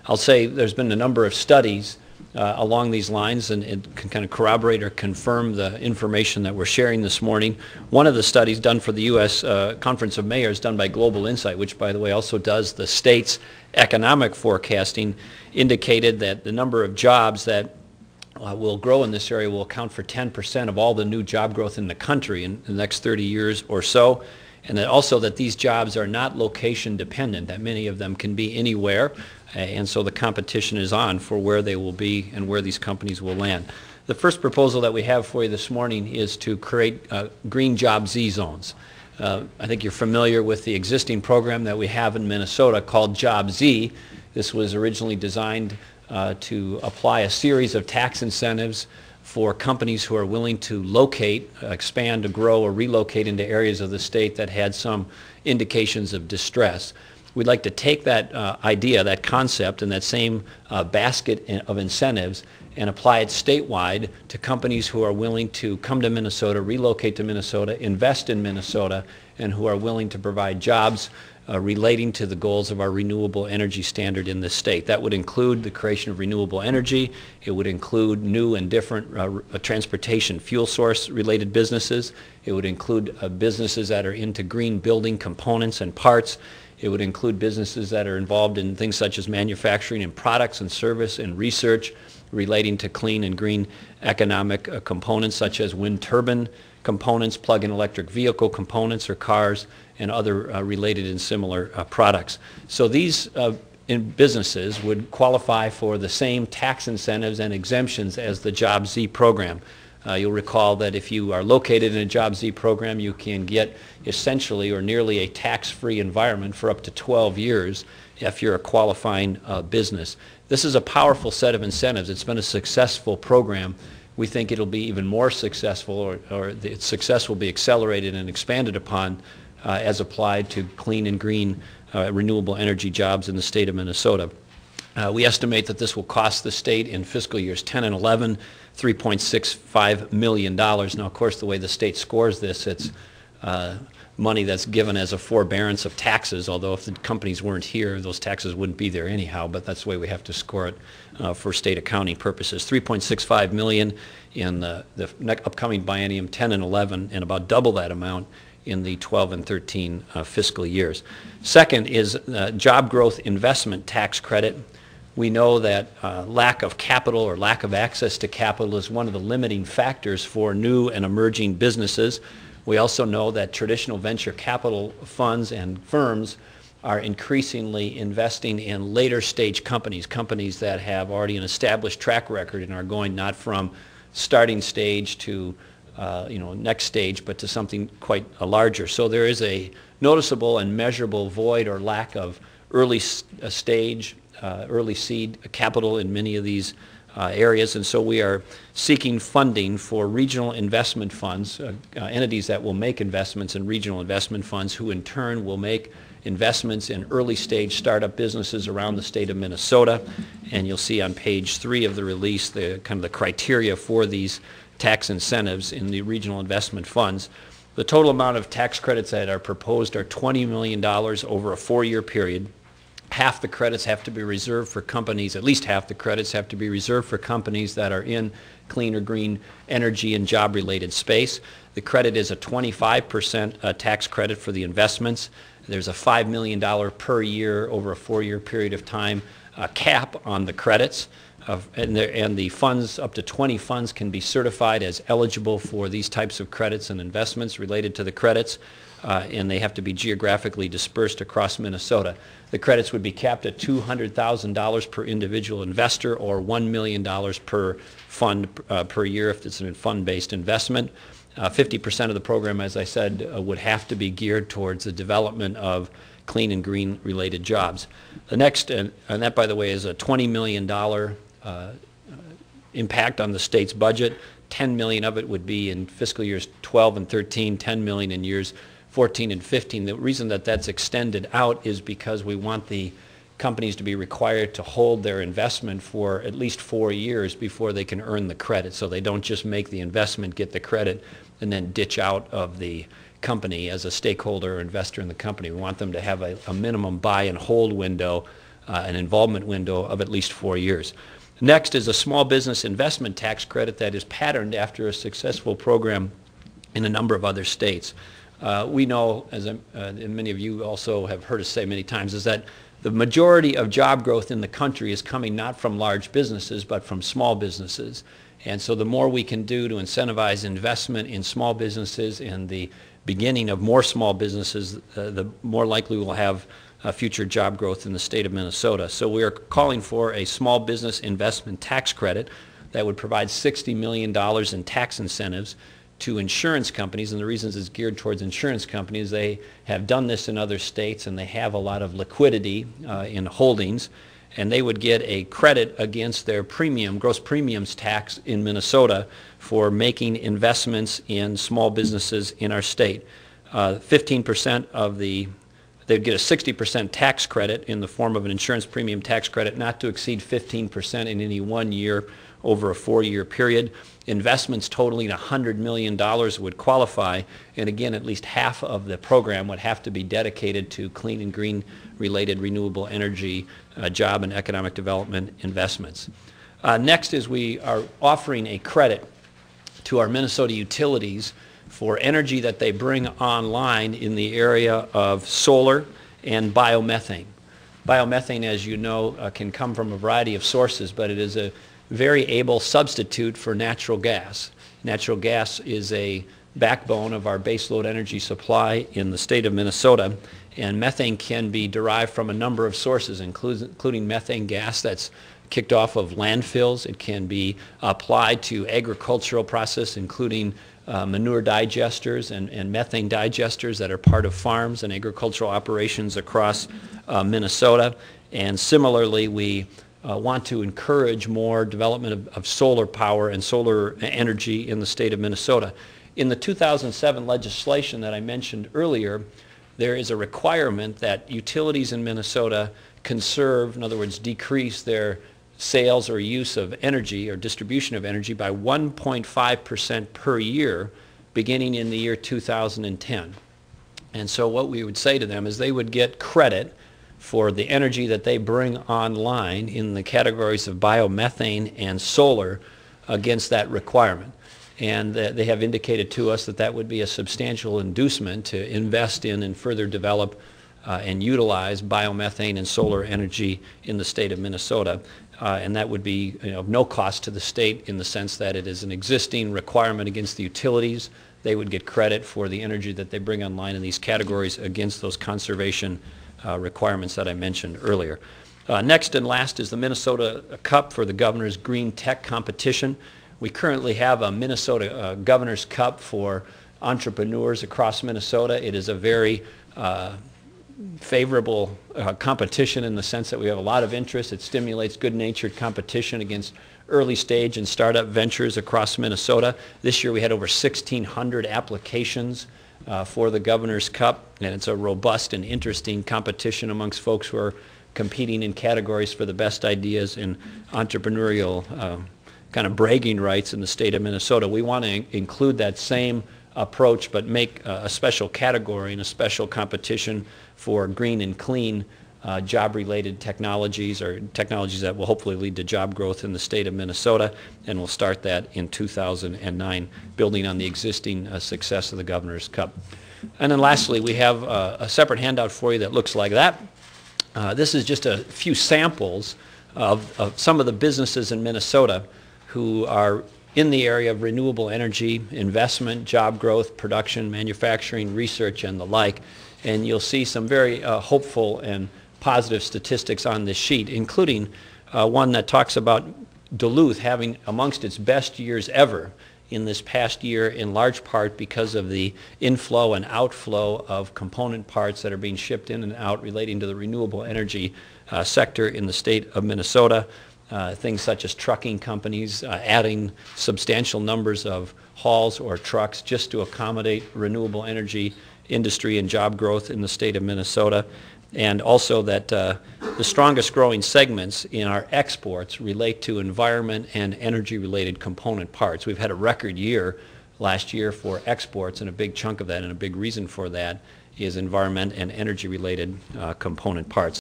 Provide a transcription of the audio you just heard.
I'll say there's been a number of studies along these lines, and it can kind of corroborate or confirm the information that we're sharing this morning. One of the studies done for the U.S. Conference of Mayors, done by Global Insight, which, by the way, also does the state's economic forecasting, indicated that the number of jobs that will grow in this area will account for 10% of all the new job growth in the country in the next 30 years or so, and that also that these jobs are not location dependent, that many of them can be anywhere, and so the competition is on for where they will be and where these companies will land. The first proposal that we have for you this morning is to create green job Z zones. I think you're familiar with the existing program that we have in Minnesota called Job Z. This was originally designed to apply a series of tax incentives for companies who are willing to locate, expand, to grow, or relocate into areas of the state that had some indications of distress. We'd like to take that idea, that concept, and that same basket of incentives and apply it statewide to companies who are willing to come to Minnesota, relocate to Minnesota, invest in Minnesota, and who are willing to provide jobs relating to the goals of our renewable energy standard in this state. That would include the creation of renewable energy. It would include new and different transportation fuel source related businesses. It would include businesses that are into green building components and parts. It would include businesses that are involved in things such as manufacturing and products and service and research relating to clean and green economic components such as wind turbine components, plug-in electric vehicle components or cars, and other related and similar products. So these businesses would qualify for the same tax incentives and exemptions as the Job Z program. You'll recall that if you are located in a Job Z program, you can get essentially or nearly a tax-free environment for up to 12 years if you're a qualifying business. This is a powerful set of incentives. It's been a successful program. We think it'll be even more successful, or its success will be accelerated and expanded upon as applied to clean and green renewable energy jobs in the state of Minnesota. We estimate that this will cost the state in fiscal years 10 and 11 $3.65 million. Now, of course, the way the state scores this, it's money that's given as a forbearance of taxes, although if the companies weren't here, those taxes wouldn't be there anyhow, but that's the way we have to score it for state accounting purposes. $3.65 million in the upcoming biennium 10 and 11, and about double that amount in the 12 and 13 fiscal years. Second is job growth investment tax credit. We know that lack of capital or lack of access to capital is one of the limiting factors for new and emerging businesses. We also know that traditional venture capital funds and firms are increasingly investing in later stage companies, companies that have already an established track record and are going not from starting stage to next stage, but to something quite larger. So there is a noticeable and measurable void or lack of early stage, early seed capital in many of these areas, and so we are seeking funding for regional investment funds, entities that will make investments in regional investment funds, who in turn will make investments in early stage startup businesses around the state of Minnesota. And you'll see on page 3 of the release the kind of the criteria for these tax incentives in the regional investment funds. The total amount of tax credits that are proposed are $20 million over a 4-year period. Half the credits have to be reserved for companies, at least half the credits have to be reserved for companies that are in clean or green energy and job-related space. The credit is a 25% tax credit for the investments. There's a $5 million per year over a 4-year period of time cap on the credits. And the funds, up to 20 funds, can be certified as eligible for these types of credits and investments related to the credits. And they have to be geographically dispersed across Minnesota. The credits would be capped at $200,000 per individual investor, or $1 million per fund per year if it's a fund-based investment. 50% of the program, as I said, would have to be geared towards the development of clean and green related jobs. The next, and that, by the way, is a $20 million impact on the state's budget. $10 million of it would be in fiscal years 12 and 13, $10 million in years 14 and 15. The reason that that's extended out is because we want the companies to be required to hold their investment for at least 4 years before they can earn the credit, so they don't just make the investment, get the credit, and then ditch out of the company as a stakeholder or investor in the company. We want them to have a minimum buy and hold window an involvement window of at least 4 years. Next is a small business investment tax credit that is patterned after a successful program in a number of other states. We know, as and many of you also have heard us say many times, is that the majority of job growth in the country is coming not from large businesses but from small businesses. And so the more we can do to incentivize investment in small businesses and the beginning of more small businesses, the more likely we'll have future job growth in the state of Minnesota. So we are calling for a small business investment tax credit that would provide $60 million in tax incentives to insurance companies, and the reasons it's geared towards insurance companies, they have done this in other states and they have a lot of liquidity in holdings, and they would get a credit against their gross premiums tax in Minnesota for making investments in small businesses in our state. 15% of they'd get a 60% tax credit in the form of an insurance premium tax credit, not to exceed 15% in any 1 year over a 4-year period. Investments totaling $100 million would qualify, and again, at least half of the program would have to be dedicated to clean and green related renewable energy job and economic development investments. Next is we are offering a credit to our Minnesota utilities for energy that they bring online in the area of solar and biomethane. Biomethane, as you know, can come from a variety of sources, but it is a very able substitute for natural gas. Natural gas is a backbone of our baseload energy supply in the state of Minnesota, and methane can be derived from a number of sources, including methane gas that's kicked off of landfills. It can be applied to agricultural process, including manure digesters and methane digesters that are part of farms and agricultural operations across Minnesota. And similarly, we want to encourage more development of solar power and solar energy in the state of Minnesota. In the 2007 legislation that I mentioned earlier, there is a requirement that utilities in Minnesota conserve, in other words, decrease their sales or use of energy or distribution of energy by 1.5% per year beginning in the year 2010. And so what we would say to them is they would get credit for the energy that they bring online in the categories of biomethane and solar against that requirement. And they have indicated to us that that would be a substantial inducement to invest in and further develop and utilize biomethane and solar energy in the state of Minnesota. And that would be of no cost to the state in the sense that it is an existing requirement against the utilities. They would get credit for the energy that they bring online in these categories against those conservation requirements that I mentioned earlier. Next and last is the Minnesota Cup for the Governor's Green Tech Competition. We currently have a Minnesota Governor's Cup for entrepreneurs across Minnesota. It is a very favorable competition in the sense that we have a lot of interest. It stimulates good-natured competition against early stage and startup ventures across Minnesota. This year we had over 1,600 applications for the Governor's Cup, and it's a robust and interesting competition amongst folks who are competing in categories for the best ideas in entrepreneurial kind of bragging rights in the state of Minnesota. We want to include that same approach but make a special category and a special competition for green and clean job-related technologies, or technologies that will hopefully lead to job growth in the state of Minnesota, and we'll start that in 2009, building on the existing success of the Governor's Cup. And then lastly, we have a separate handout for you that looks like that. This is just a few samples of some of the businesses in Minnesota who are in the area of renewable energy, investment, job growth, production, manufacturing, research, and the like. And you'll see some very hopeful and positive statistics on this sheet, including one that talks about Duluth having amongst its best years ever in this past year, in large part because of the inflow and outflow of component parts that are being shipped in and out relating to the renewable energy sector in the state of Minnesota. Things such as trucking companies adding substantial numbers of hauls or trucks just to accommodate renewable energy industry and job growth in the state of Minnesota. And also that the strongest growing segments in our exports relate to environment and energy related component parts. We've had a record year last year for exports, and a big chunk of that and a big reason for that is environment and energy related component parts.